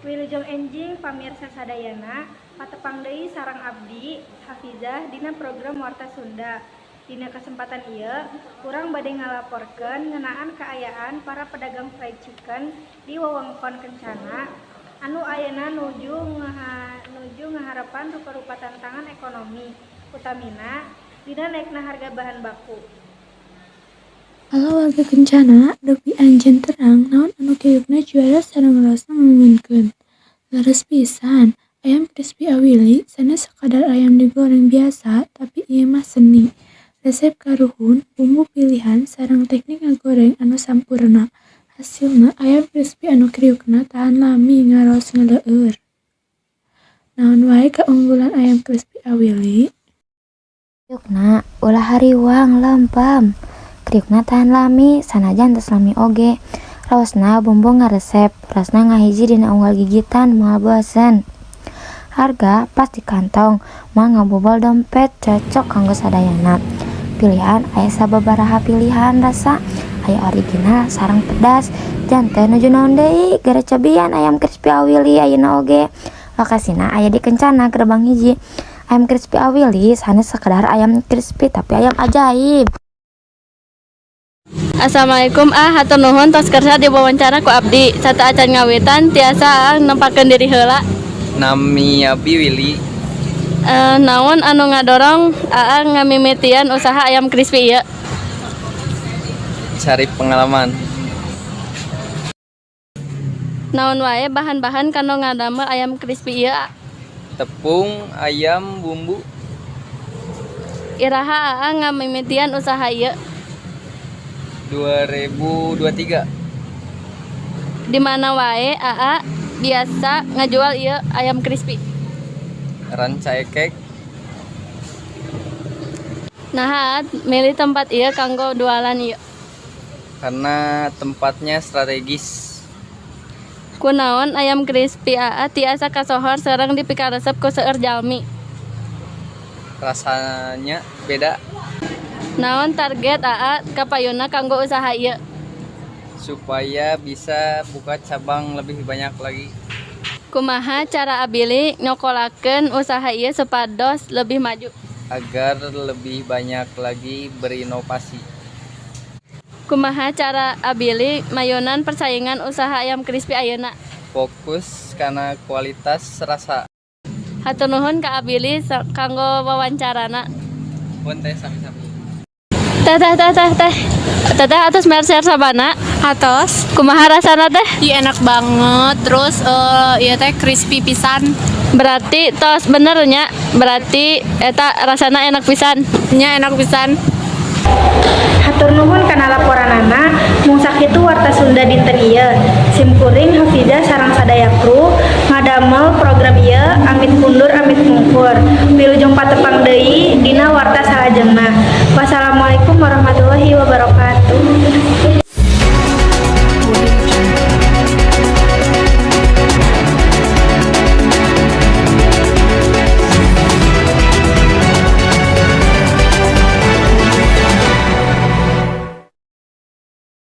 Wilujeng enjing pamirsa sadayana patepang deui sareng abdi Hafizah dina program Warta Sunda. Dina kesempatan ieu urang bade ngalaporkeun ngeunaan kaayaan para pedagang fried chicken di wewengkon Kencana anu ayeuna nuju ngaharepan rupa-rupa tantangan ekonomi utamina dina naekna harga bahan baku. Ala warga Kencana deupi anjeun terang naon anu kayukna juara sareng rosna ngangeunkeun. Leres pisan, ayam crispy awili sanes sakadar ayam digoreng biasa tapi ieu mah seni. Resep karuhun, bumbu pilihan sareng teknik ngagoreng anu sampurna. Hasilna ayam crispy anu kriukna tahan lami ngaros ngeleueur. Naon wae kaunggulan ayam crispy awili? Kriukna ulah hariwang lempem. Kriukna tahan lami, sanajan tos lami oge. Raosna bumbu ngaresep, rasna ngahiji dina unggal gigitan moal bosen. Harga pas di kantong, moal ngabobol dompet cocok kanggo sadayana. Pilihan aya sababaraha pilihan rasa, aya original sareng pedas. Jan teh nuju naon deui, gara cobian ayam crispy awili ayeuna oge. Lokasina aya di Kencana Gerbang hiji. Ayam crispy awili sanes sekedar ayam crispy tapi ayam ajaib. Assalamualaikum hatur nuhun tos kersa diwawancara ku abdi. Sata acan ngawitan tiasa nempakeun diri heula. Nami Abi Willy. Naon anu ngadorong ngamimitian usaha ayam crispy ieu? Cari pengalaman. Naon wae bahan-bahan kanu ngadamel ayam crispy ieu? Tepung, ayam, bumbu. Iraha ngamimitian usaha ieu? 2023. Di mana wae biasa ngajual ieu ayam crispy? Rancaikek. Nah, milih tempat ieu kanggo jualan ieu? Karena tempatnya strategis. Kunaon ayam crispy tiasa kasohor sareng dipikaresep ku seueur jalmi? Rasanya beda. Naon target kapayuna kanggo usaha ieu? Supaya bisa buka cabang lebih banyak lagi. Kumaha cara abili nyokolakeun usaha ieu supados lebih maju? Agar lebih banyak lagi berinovasi. Kumaha cara abili mayunan persaingan usaha ayam crispy ayeuna? Fokus karena kualitas rasa. Hatur nuhun ka abili kanggo wawancarana. Pun teh sami-sami. Teh atos mercer sabana. Atos, Kumaha rasana teh? iya enak banget. Terus iya teh crispy pisan. Berarti tos bener nya. Berarti eta rasana enak pisan. Nya enak pisan. Hatur nuhun kana laporanana mung sakitu Warta Sunda dinten ieu. Simkuring Hafizah sareng sadaya kru ngadamel program ieu amit mundur amit mungkur. Wilujeng patepang deui dina warta salajengna. Wassalamualaikum warahmatullahi wabarakatuh.